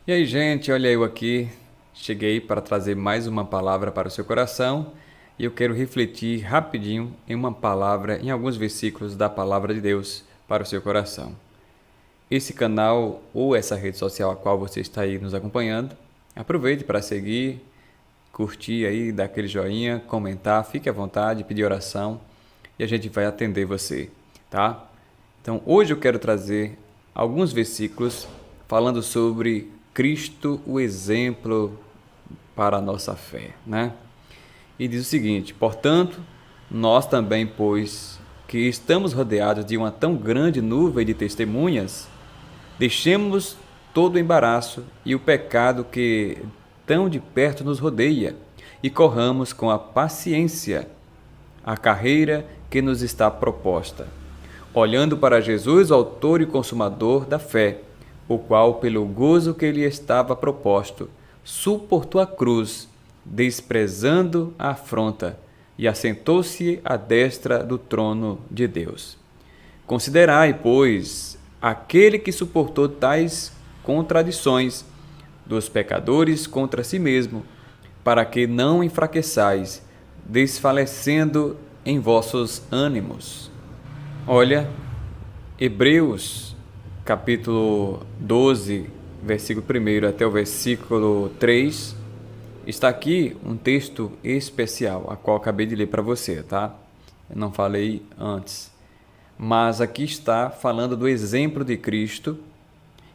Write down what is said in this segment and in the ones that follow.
E aí, gente, olha eu aqui. Cheguei para trazer mais uma palavra para o seu coração e eu quero refletir rapidinho em uma palavra, em alguns versículos da palavra de Deus para o seu coração. Esse canal ou essa rede social a qual você está aí nos acompanhando, aproveite para seguir, curtir aí, dar aquele joinha, comentar, fique à vontade, pedir oração e a gente vai atender você, tá? Então, hoje eu quero trazer alguns versículos falando sobre Cristo, o exemplo para a nossa fé, né? E diz o seguinte: portanto, nós também, pois que estamos rodeados de uma tão grande nuvem de testemunhas, deixemos todo o embaraço e o pecado que tão de perto nos rodeia e corramos com a paciência a carreira que nos está proposta, olhando para Jesus, o autor e consumador da fé, o qual, pelo gozo que lhe estava proposto, suportou a cruz, desprezando a afronta, e assentou-se à destra do trono de Deus. Considerai, pois, aquele que suportou tais contradições dos pecadores contra si mesmo, para que não enfraqueçais, desfalecendo em vossos ânimos. Olha, Hebreus, capítulo 12, versículo 1 até o versículo 3, está aqui um texto especial, a qual acabei de ler para você, tá? Eu não falei antes. Mas aqui está falando do exemplo de Cristo,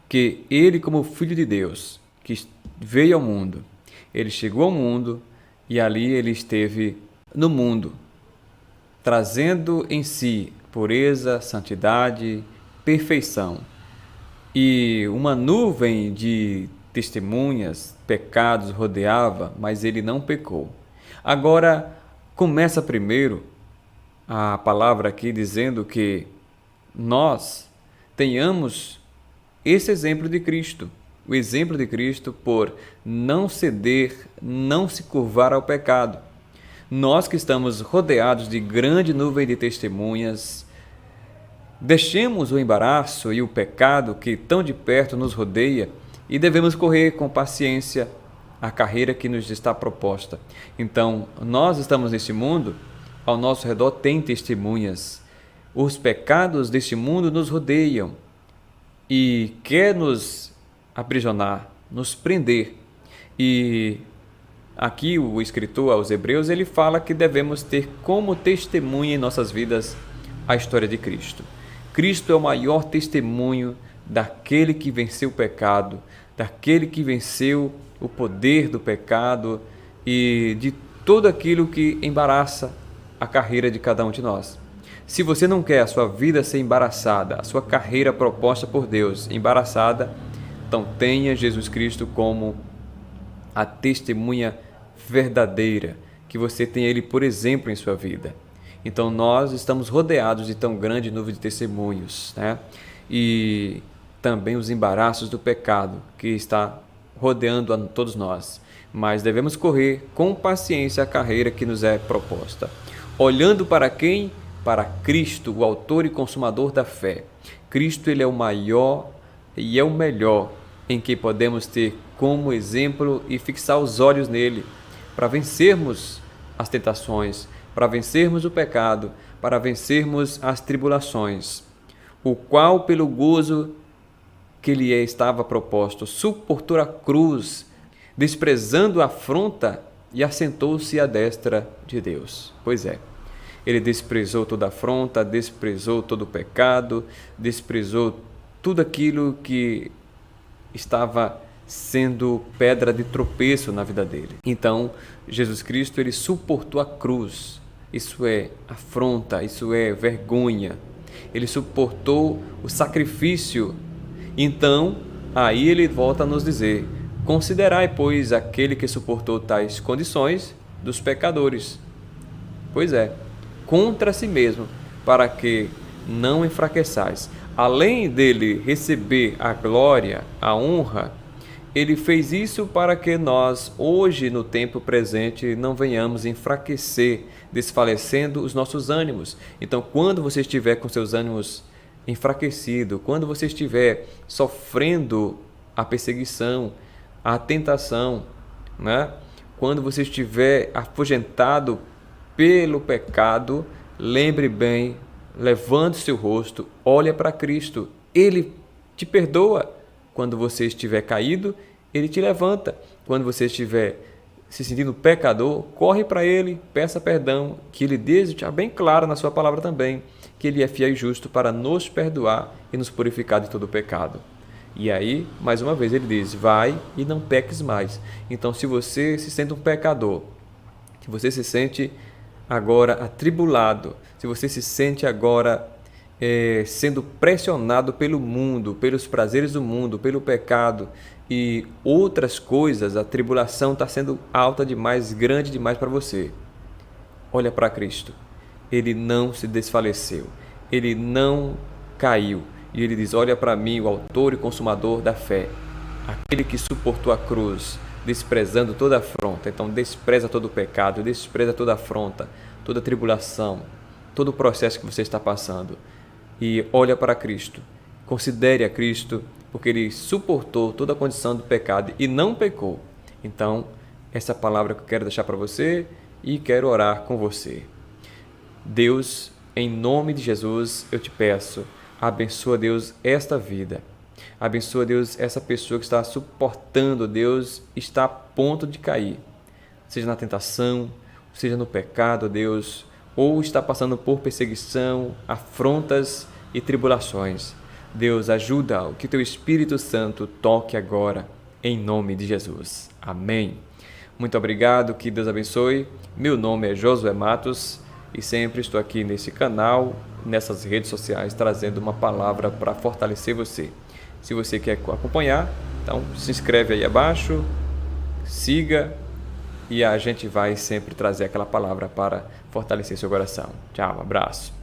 que ele, como Filho de Deus, que veio ao mundo, ele chegou ao mundo e ali ele esteve no mundo, trazendo em si pureza, santidade, perfeição. E uma nuvem de testemunhas, pecados rodeava, mas ele não pecou. Agora, começa primeiro a palavra aqui dizendo que nós tenhamos esse exemplo de Cristo. O exemplo de Cristo por não ceder, não se curvar ao pecado. Nós que estamos rodeados de grande nuvem de testemunhas, deixemos o embaraço e o pecado que tão de perto nos rodeia e devemos correr com paciência a carreira que nos está proposta. Então, nós estamos neste mundo, ao nosso redor tem testemunhas. Os pecados deste mundo nos rodeiam e quer nos aprisionar, nos prender. E aqui o escritor aos Hebreus, ele fala que devemos ter como testemunha em nossas vidas a história de Cristo. Cristo é o maior testemunho daquele que venceu o pecado, daquele que venceu o poder do pecado e de tudo aquilo que embaraça a carreira de cada um de nós. Se você não quer a sua vida ser embaraçada, a sua carreira proposta por Deus embaraçada, então tenha Jesus Cristo como a testemunha verdadeira, que você tenha Ele por exemplo em sua vida. Então nós estamos rodeados de tão grande nuvem de testemunhos, né? E também os embaraços do pecado que está rodeando a todos nós. Mas devemos correr com paciência a carreira que nos é proposta. Olhando para quem? Para Cristo, o autor e consumador da fé. Cristo, ele é o maior e é o melhor em que podemos ter como exemplo e fixar os olhos nele para vencermos as tentações, para vencermos o pecado, para vencermos as tribulações, o qual, pelo gozo que lhe estava proposto, suportou a cruz, desprezando a afronta, e assentou-se à destra de Deus. Pois é, ele desprezou toda afronta, desprezou todo o pecado, desprezou tudo aquilo que estava sendo pedra de tropeço na vida dele. Então, Jesus Cristo, ele suportou a cruz. Isso é afronta, isso é vergonha. Ele suportou o sacrifício. Então, aí ele volta a nos dizer: considerai, pois, aquele que suportou tais condições dos pecadores. Pois é, contra si mesmo, para que não enfraqueçais. Além dele receber a glória, a honra, ele fez isso para que nós, hoje, no tempo presente, não venhamos enfraquecer, desfalecendo os nossos ânimos. Então, quando você estiver com seus ânimos enfraquecidos, quando você estiver sofrendo a perseguição, a tentação, né? Quando você estiver afugentado pelo pecado, lembre bem, levante seu rosto, olhe para Cristo. Ele te perdoa. Quando você estiver caído, Ele te levanta. Quando você estiver se sentindo pecador, corre para Ele, peça perdão, que Ele deixa bem claro na sua palavra também, que Ele é fiel e justo para nos perdoar e nos purificar de todo o pecado. E aí, mais uma vez, Ele diz, vai e não peques mais. Então, se você se sente um pecador, se você se sente agora atribulado, se você se sente agora sendo pressionado pelo mundo, pelos prazeres do mundo, pelo pecado e outras coisas, a tribulação está sendo alta demais, grande demais para você. Olha para Cristo. Ele não se desfaleceu. Ele não caiu. E Ele diz, olha para mim, o autor e consumador da fé. Aquele que suportou a cruz, desprezando toda afronta. Então, despreza todo o pecado, despreza toda afronta, toda tribulação, todo o processo que você está passando. E olha para Cristo. Considere a Cristo, porque Ele suportou toda a condição do pecado e não pecou. Então, essa palavra que eu quero deixar para você e quero orar com você. Deus, em nome de Jesus, eu te peço, abençoa, Deus, esta vida. Abençoa, Deus, essa pessoa que está suportando, Deus, está a ponto de cair. Seja na tentação, seja no pecado, Deus, ou está passando por perseguição, afrontas e tribulações. Deus, ajuda que o Teu Espírito Santo toque agora, em nome de Jesus. Amém. Muito obrigado, que Deus abençoe. Meu nome é Josué Matos e sempre estou aqui nesse canal, nessas redes sociais, trazendo uma palavra para fortalecer você. Se você quer acompanhar, então se inscreve aí abaixo, siga e a gente vai sempre trazer aquela palavra para fortalecer seu coração. Tchau, um abraço.